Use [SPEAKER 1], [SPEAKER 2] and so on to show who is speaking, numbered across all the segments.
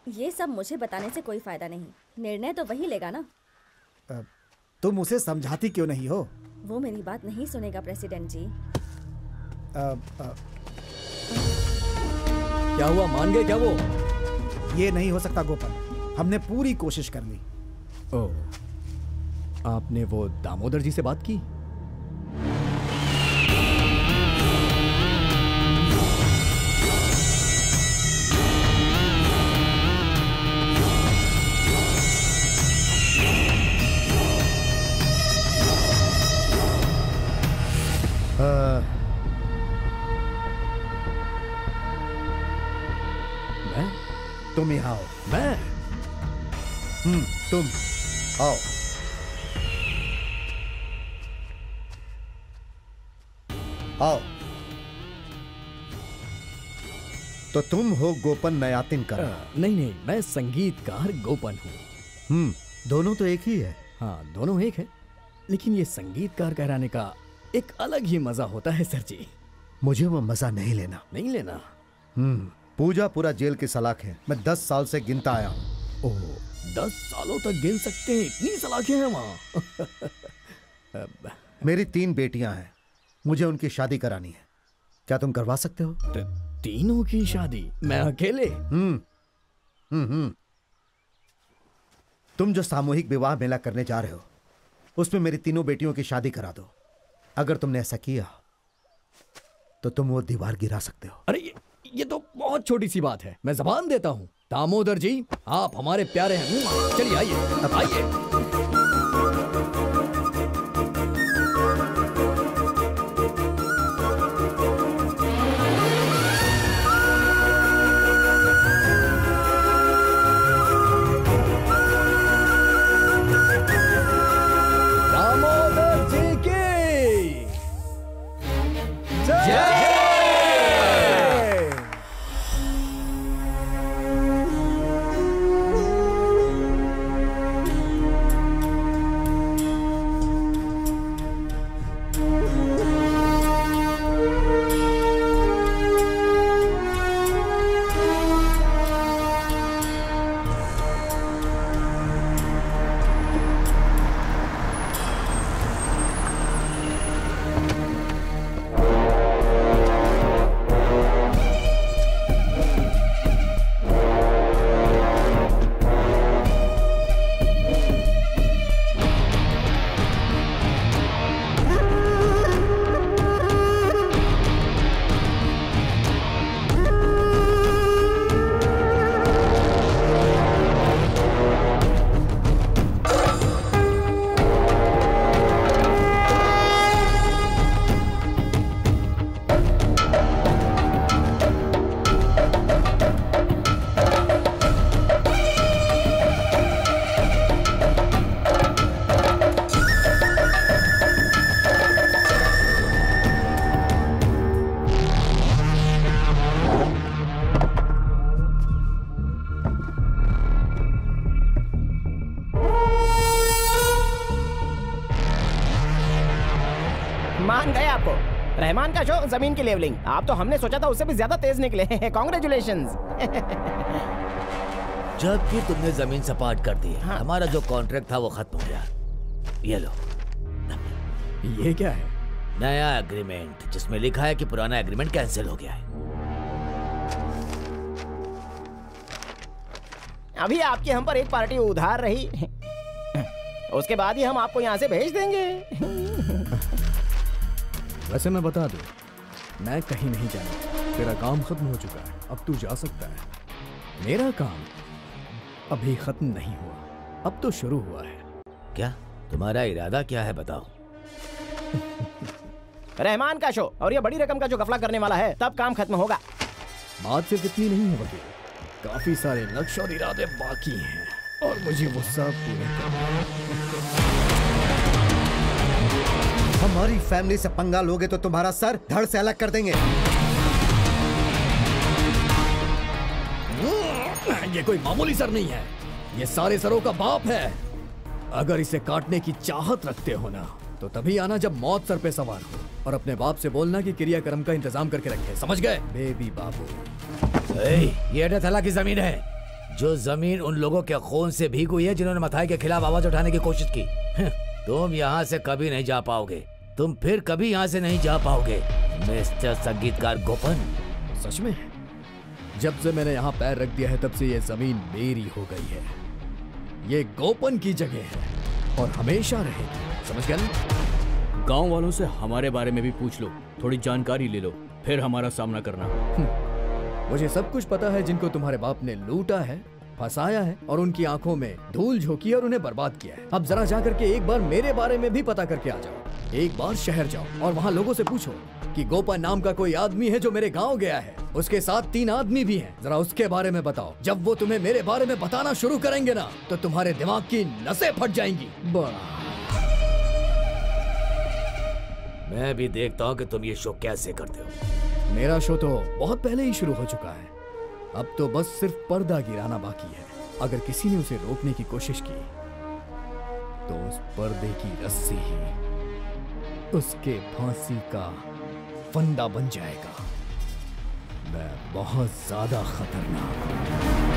[SPEAKER 1] ये सब मुझे बताने से कोई फायदा नहीं, निर्णय तो वही लेगा ना।
[SPEAKER 2] तुम उसे समझाती क्यों नहीं हो?
[SPEAKER 1] वो मेरी बात नहीं सुनेगा प्रेसिडेंट जी।
[SPEAKER 3] क्या हुआ, मान गए क्या वो?
[SPEAKER 2] ये नहीं हो सकता गोपन, हमने पूरी कोशिश कर ली।
[SPEAKER 3] ओह, आपने वो दामोदर जी से बात की? मैं?
[SPEAKER 2] तुम यहाँ आओ।
[SPEAKER 3] मैं?
[SPEAKER 2] तुम आओ। आओ। तो तुम हो गोपन नयातिनकर?
[SPEAKER 3] नहीं, मैं संगीतकार गोपन हूँ।
[SPEAKER 2] दोनों तो एक ही है।
[SPEAKER 3] हाँ, दोनों एक है, लेकिन ये संगीतकार कहलाने का एक अलग ही मजा होता है सर जी।
[SPEAKER 2] मुझे वो मजा नहीं लेना।
[SPEAKER 3] नहीं लेना?
[SPEAKER 2] पूजा पूरा जेल की सलाख है, मैं 10 साल से गिनता आया हूँ।
[SPEAKER 3] ओह, 10 सालों तक गिन सकते हैं? इतनी सलाखें हैं वहाँ?
[SPEAKER 2] मेरी 3 बेटियां हैं, मुझे उनकी शादी करानी है। क्या तुम करवा सकते हो?
[SPEAKER 3] तीनों की शादी मैं अकेले?
[SPEAKER 2] तुम जो सामूहिक विवाह मेला करने जा रहे हो, उसमें मेरी तीनों बेटियों की शादी करा दो। अगर तुमने ऐसा किया तो तुम वो दीवार गिरा सकते हो।
[SPEAKER 3] अरे ये तो बहुत छोटी सी बात है, मैं जबान देता हूँ। दामोदर जी, आप हमारे प्यारे हैं। चलिए आइए, आइए। दामोदर जी की जय।
[SPEAKER 4] मान गए आपको। रहमान का शो जमीन की लेवलिंग, आप तो हमने सोचा था उससे भी ज्यादा तेज निकले। कांग्रेचुलेशंस।
[SPEAKER 5] जबकि तुमने जमीन सपाट कर दी।
[SPEAKER 4] हाँ।
[SPEAKER 5] हमारा जो कॉन्ट्रैक्ट था वो खत्म हो गया। ये लो।
[SPEAKER 3] ये क्या है?
[SPEAKER 5] नया एग्रीमेंट जिसमें लिखा है कि पुराना एग्रीमेंट कैंसिल हो गया है।
[SPEAKER 4] अभी आपकी हम पर एक पार्टी उधार रही, उसके बाद ही हम आपको यहाँ से भेज देंगे।
[SPEAKER 3] वैसे मैं बता दूं, मैं कहीं नहीं जाना। तेरा काम खत्म हो चुका है, अब तू जा सकता है। मेरा काम अभी खत्म नहीं हुआ, अब तो शुरू हुआ है।
[SPEAKER 5] क्या तुम्हारा इरादा क्या है बताओ?
[SPEAKER 4] रहमान का शो और ये बड़ी रकम का जो गफला करने वाला है, तब काम खत्म होगा।
[SPEAKER 3] बात सिर्फ इतनी नहीं है वकील, काफी सारे लक्ष्य और इरादे बाकी हैं और मुझे वो सब पूरे करना है।
[SPEAKER 2] हमारी फैमिली से पंगा लोगे तो तुम्हारा सर धड़ से अलग कर देंगे।
[SPEAKER 3] ये कोई मामूली सर नहीं है, ये सारे सरों का बाप है। अगर इसे काटने की चाहत रखते हो ना, तो तभी आना जब मौत सर पे सवार हो और अपने बाप से बोलना कि क्रियाक्रम का इंतजाम करके रखे। समझ गए बेबी बाबू?
[SPEAKER 5] ये अटथला की जमीन है, जो जमीन उन लोगों के खून से भीग हुई है जिन्होंने मथाई के खिलाफ आवाज उठाने की कोशिश की। तुम यहाँ से कभी नहीं जा पाओगे, तुम फिर कभी यहाँ से नहीं जा पाओगे मिस्टर संगीतकार गोपन।
[SPEAKER 3] सच में? जब से मैंने यहाँ पैर रख दिया है तब से ये जमीन मेरी हो गई है। ये गोपन की जगह है और हमेशा रहेगी, समझ गया ना?
[SPEAKER 6] गांव वालों से हमारे बारे में भी पूछ लो, थोड़ी जानकारी ले लो, फिर हमारा सामना करना।
[SPEAKER 3] मुझे सब कुछ पता है जिनको तुम्हारे बाप ने लूटा है, फंसाया है और उनकी आंखों में धूल झोंकी है और उन्हें बर्बाद किया है। अब जरा जाकर के एक बार मेरे बारे में भी पता करके आ जाओ। एक बार शहर जाओ और वहाँ लोगों से पूछो कि गोपन नाम का कोई आदमी है जो मेरे गांव गया है, उसके साथ 3 आदमी भी हैं, जरा उसके बारे में बताओ। जब वो तुम्हें मेरे बारे में बताना शुरू करेंगे ना तो तुम्हारे दिमाग की नसें फट जाएंगी। बड़ा
[SPEAKER 5] मैं भी देखता हूँ कि तुम ये शो कैसे करते हो।
[SPEAKER 3] मेरा शो तो बहुत पहले ही शुरू हो चुका है, अब तो बस सिर्फ पर्दा गिराना बाकी है। अगर किसी ने उसे रोकने की कोशिश की तो उस पर्दे की रस्सी ही उसके फांसी का फंदा बन जाएगा। मैं बहुत ज्यादा खतरनाक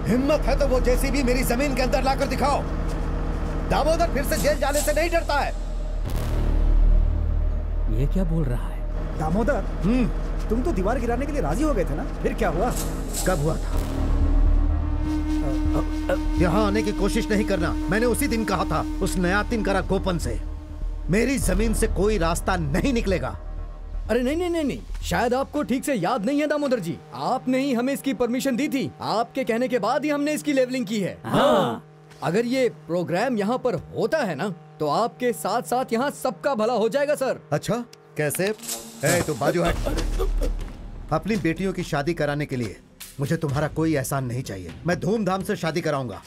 [SPEAKER 2] हिम्मत है तो वो जैसी भी मेरी जमीन के अंदर लाकर दिखाओ। दामोदर फिर से जेल जाने से नहीं डरता है।
[SPEAKER 6] ये क्या बोल रहा है?
[SPEAKER 7] दामोदर, तुम तो दीवार गिराने के लिए राजी हो गए थे ना, फिर क्या हुआ?
[SPEAKER 2] कब हुआ था? यहाँ आने की कोशिश नहीं करना। मैंने उसी दिन कहा था उस नया तिनकरा गोपन से, मेरी जमीन से कोई रास्ता नहीं निकलेगा।
[SPEAKER 3] अरे नहीं नहीं नहीं नहीं, शायद आपको ठीक से याद नहीं है दामोदर जी, आपने ही हमें इसकी परमिशन दी थी। आपके कहने के बाद ही हमने इसकी लेवलिंग की है। हाँ। अगर ये प्रोग्राम यहाँ पर होता है ना तो आपके साथ साथ यहाँ सबका भला हो जाएगा सर।
[SPEAKER 2] अच्छा, कैसे? तो बाजू हट। अपनी बेटियों की शादी कराने के लिए मुझे तुम्हारा कोई एहसान नहीं चाहिए। मैं धूमधाम से शादी कराऊंगा।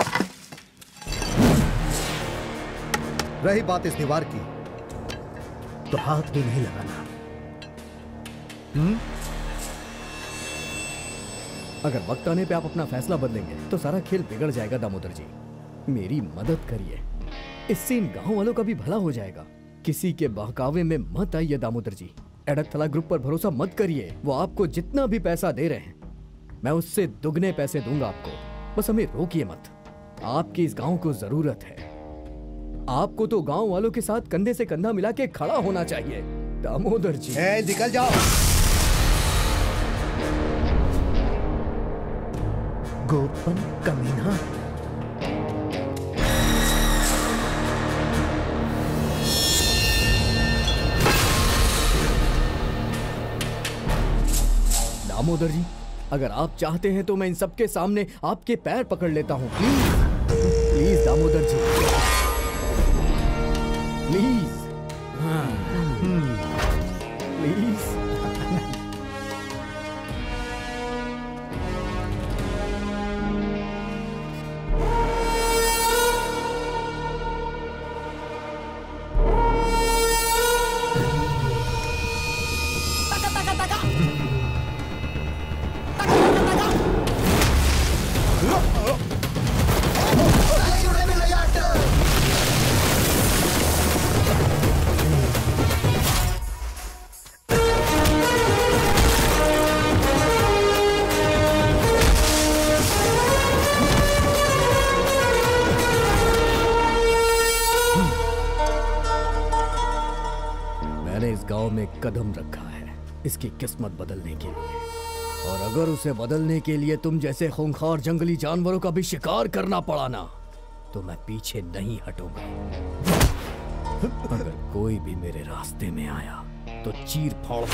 [SPEAKER 2] रही बात इस दीवार की, तो हाथ भी नहीं लगाना।
[SPEAKER 3] अगर वक्त आने पे आप अपना फैसला बदलेंगे तो सारा खेल बिगड़ जाएगा दामोदर जी। मेरी मदद करिए, इससे इन गांव वालों का भी भला हो जाएगा। किसी के बहकावे में मत आइए दामोदर जी। एडकथला ग्रुप पर भरोसा मत करिए। वो आपको जितना भी पैसा दे रहे हैं मैं उससे दुगने पैसे दूंगा आपको। बस हमें रोकिए मत। आपकी इस गांव को जरूरत है। आपको तो गांव वालों के साथ कंधे से कंधा मिला के खड़ा होना चाहिए दामोदर जी।
[SPEAKER 2] निकल जाओ। गोपन कमीना।
[SPEAKER 3] दामोदर जी, अगर आप चाहते हैं तो मैं इन सबके सामने आपके पैर पकड़ लेता हूं। Please please Damodar ji, please please. कदम रखा है इसकी किस्मत बदलने के लिए, और अगर उसे बदलने के लिए तुम जैसे खूंखार जंगली जानवरों का भी शिकार करना पड़ा ना तो मैं पीछे नहीं हटूंगा। अगर कोई भी मेरे रास्ते में आया तो चीर फाड़।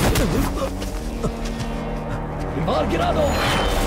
[SPEAKER 3] दीवार गिरा दो।